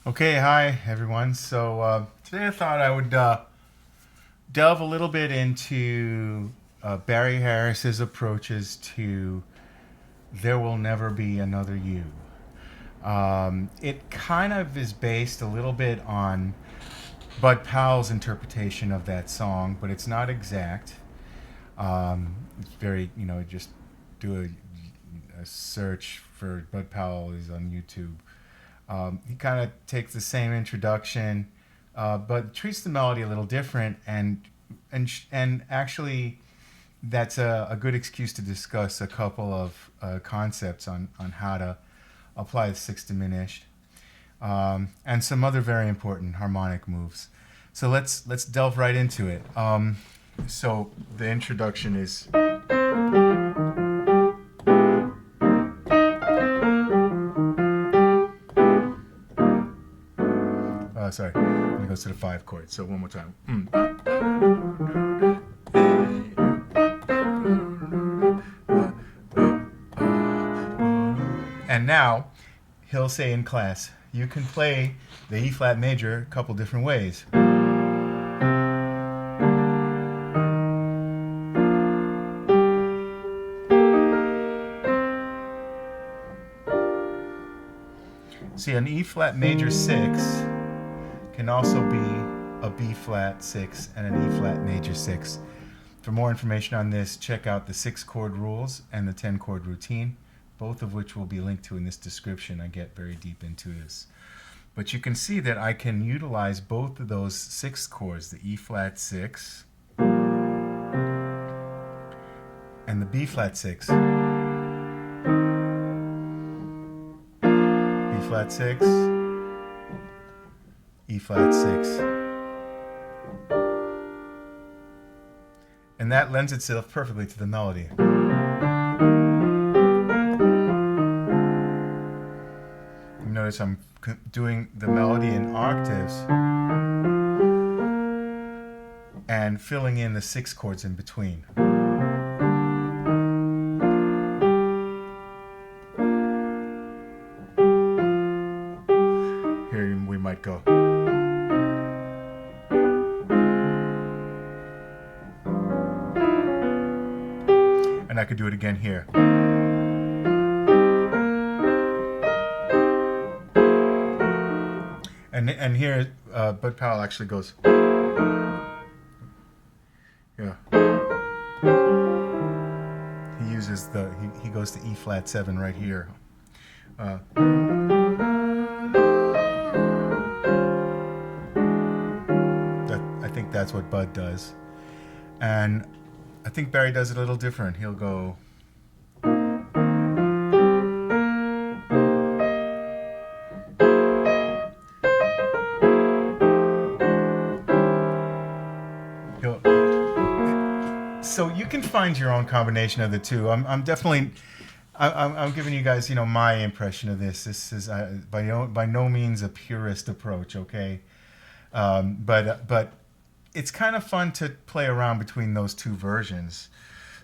Okay, hi everyone. So today I thought I would delve a little bit into Barry Harris's approaches to "There Will Never Be Another You." It kind of is based a little bit on Bud Powell's interpretation of that song, but it's not exact. It's very, just do a search for Bud Powell is on YouTube. He kind of takes the same introduction, but treats the melody a little different, and actually, that's a good excuse to discuss a couple of concepts on how to apply the sixth diminished, and some other very important harmonic moves. So let's delve right into it. So the introduction is. Sorry, it goes to the five chord. So one more time. And now he'll say in class, you can play the E flat major a couple different ways. See, an E flat major 6 can also be a B flat 6 and an E flat major 6. For more information on this, check out the 6-chord rules and the 10-chord routine, both of which will be linked to in this description. I get very deep into this. But you can see that I can utilize both of those 6 chords, the E flat 6 and the B flat 6. B flat 6, E flat 6. And that lends itself perfectly to the melody. You notice I'm doing the melody in octaves and filling in the 6 chords in between. Here we might go. And I could do it again here. And here, Bud Powell actually goes. Yeah. He uses he goes to E flat 7 right here. I think that's what Bud does. And I think Barry does it a little different. He'll go. So you can find your own combination of the two. I'm definitely, I'm giving you guys, my impression of this. This is by no means a purist approach, okay? But it's kind of fun to play around between those two versions.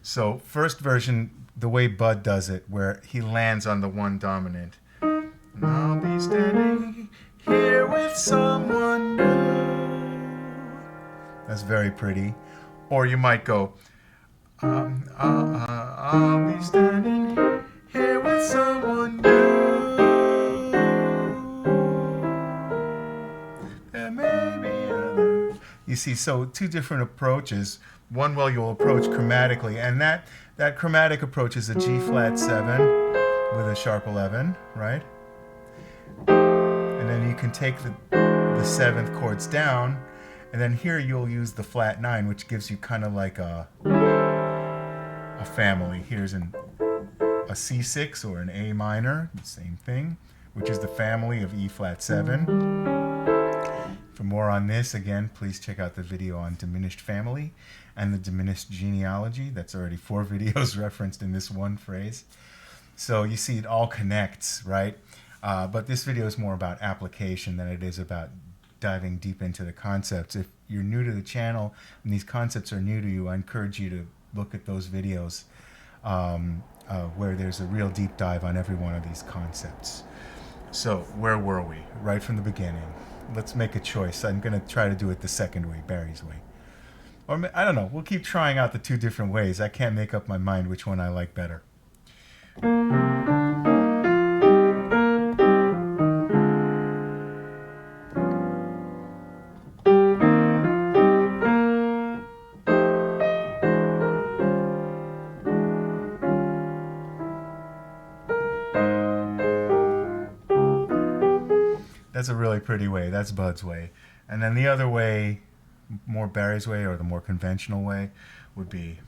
So first version, the way Bud does it, where he lands on the one dominant. And I'll be standing here with someone new. That's very pretty. Or you might go, I'll be standing here with someone new. There may be others. You see, so two different approaches. One way you'll approach chromatically, and that chromatic approach is a G flat 7 with a sharp 11, right? And then you can take the 7th chords down, and then here you'll use the flat 9, which gives you kind of like a family. Here's a C6 or an A minor, same thing, which is the family of E flat 7. For more on this, again, please check out the video on diminished family and the diminished genealogy. That's already 4 videos referenced in this one phrase. So you see it all connects, right? But this video is more about application than it is about diving deep into the concepts. If you're new to the channel and these concepts are new to you, I encourage you to look at those videos where there's a real deep dive on every one of these concepts. So where were we? Right from the beginning. Let's make a choice. I'm going to try to do it the second way, Barry's way. Or I don't know. We'll keep trying out the two different ways. I can't make up my mind which one I like better. That's a really pretty way. That's Bud's way. And then the other way, more Barry's way, or the more conventional way, would be...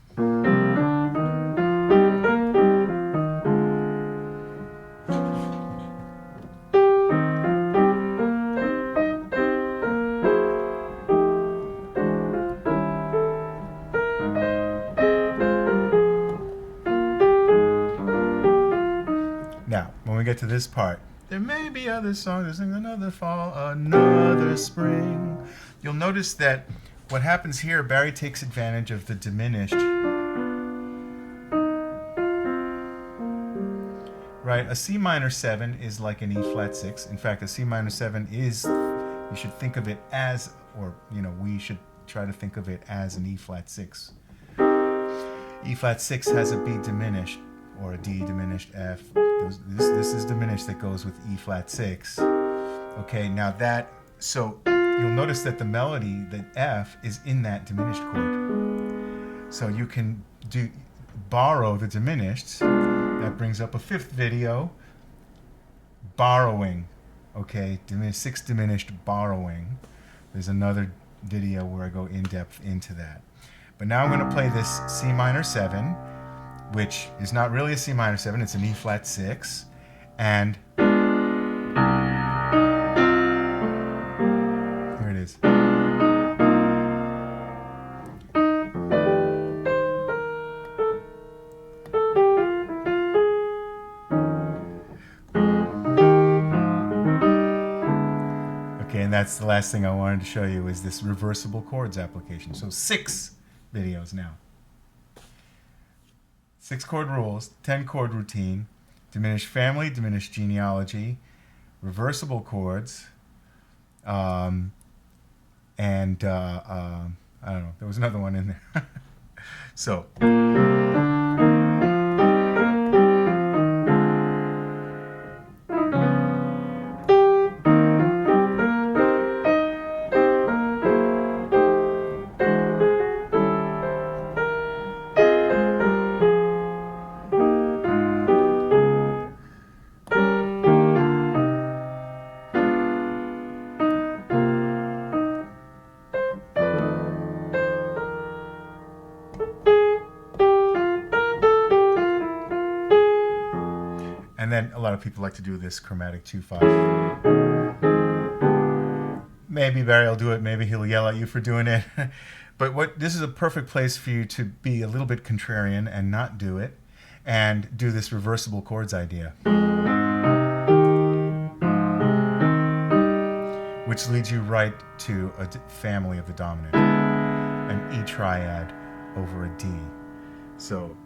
Now, when we get to this part, there may be other songs, there's another fall, another spring. You'll notice that what happens here, Barry takes advantage of the diminished. Right, a C minor 7 is like an E flat 6. In fact, a C minor 7 is, you should think of it as, or, you know, we should try to think of it as an E flat 6. E flat 6 has a B diminished, or a D diminished F. This is diminished that goes with E flat 6. Okay, now that, so you'll notice that the melody, the F, is in that diminished chord. So you can borrow the diminished. That brings up a fifth video, borrowing. Okay, sixth diminished borrowing. There's another video where I go in depth into that. But now I'm going to play this C minor 7, which is not really a C minor 7, it's an E flat 6. And here it is. Okay, and that's the last thing I wanted to show you is this reversible chords application. So 6 videos now. 6 chord rules, 10 chord routine, diminished family, diminished genealogy, reversible chords, and I don't know, there was another one in there. So. And then a lot of people like to do this chromatic 2/5. Maybe Barry will do it. Maybe he'll yell at you for doing it. But this is a perfect place for you to be a little bit contrarian and not do it, and do this reversible chords idea, which leads you right to a family of the dominant, an E triad over a D. So.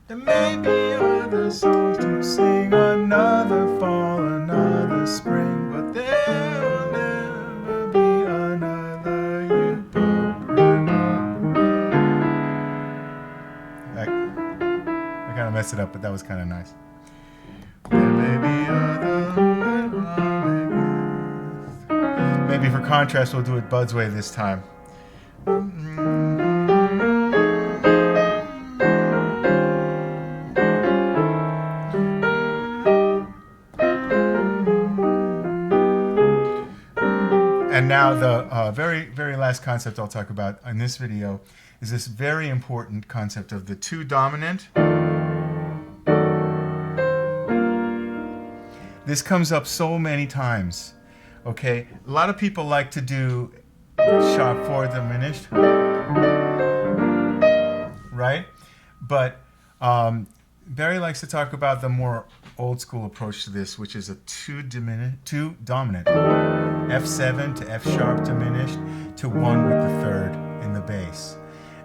There may be other songs to sing, another fall, another spring, but there'll never be another you. I kind of messed it up, but that was kind of nice. There may be other. Maybe for contrast, we'll do it Bud's way this time. And now the very, very last concept I'll talk about in this video is this very important concept of the 2 dominant. This comes up so many times, okay? A lot of people like to do sharp 4 diminished, right? But Barry likes to talk about the more old school approach to this, which is a 2 dominant. F7 to F sharp diminished to 1 with the 3rd in the bass.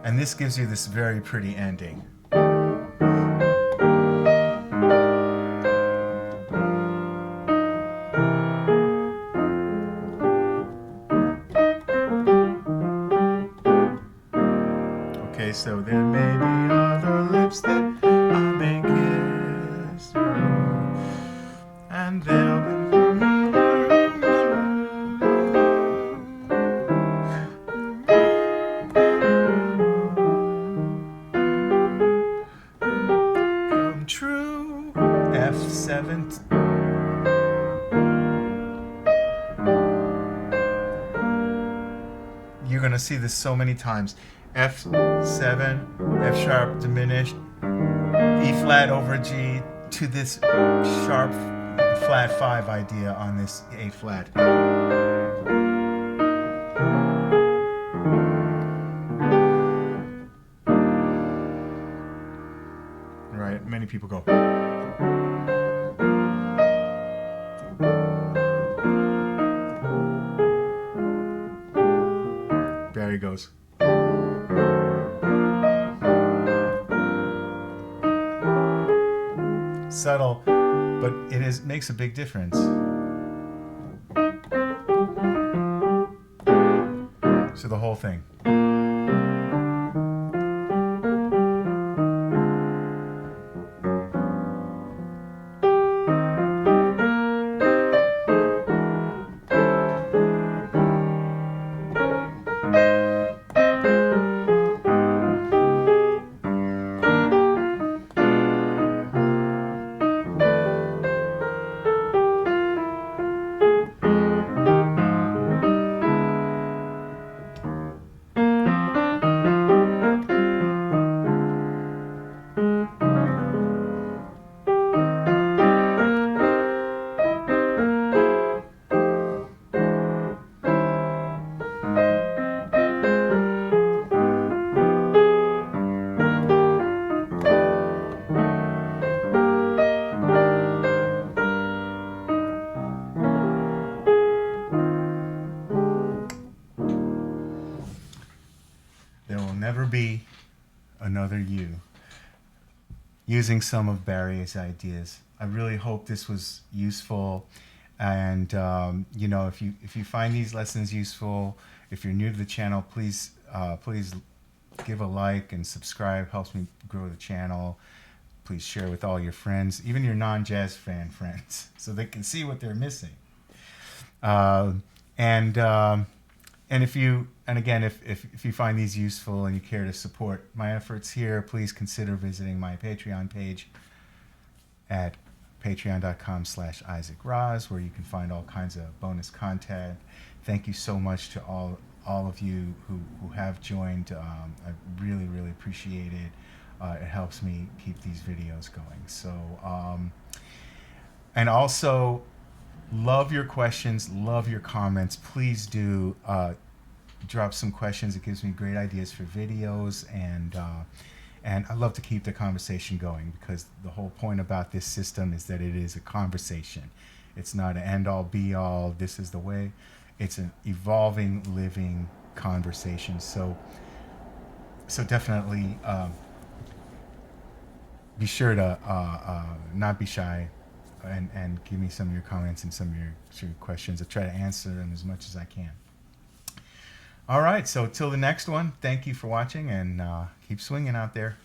And this gives you this very pretty ending. So there may be other lips that I may kiss, and they'll come true. F7. You're going to see this so many times. F7, F sharp diminished, E flat over G to this sharp flat 5 idea on this A flat. Right, many people go. Barry goes. Subtle, but it makes a big difference. So the whole thing. There will never be another you. Using some of Barry's ideas. I really hope this was useful. And you know, if you find these lessons useful, if you're new to the channel, please give a like and subscribe. Helps me grow the channel. Please share with all your friends, even your non-jazz fan friends, so they can see what they're missing. And if you find these useful and you care to support my efforts here, please consider visiting my Patreon page at patreon.com/IsaacRoz, where you can find all kinds of bonus content. Thank you so much to all of you who have joined. I really, really appreciate it. It helps me keep these videos going. So, and also, love your questions, love your comments. Please do drop some questions. It gives me great ideas for videos, and I love to keep the conversation going, because the whole point about this system is that it is a conversation. It's not an end-all, be-all, this is the way. It's an evolving, living conversation. So definitely be sure to not be shy, and give me some of your comments and some of your questions. I'll try to answer them as much as I can. All right, so till the next one, thank you for watching, and keep swinging out there.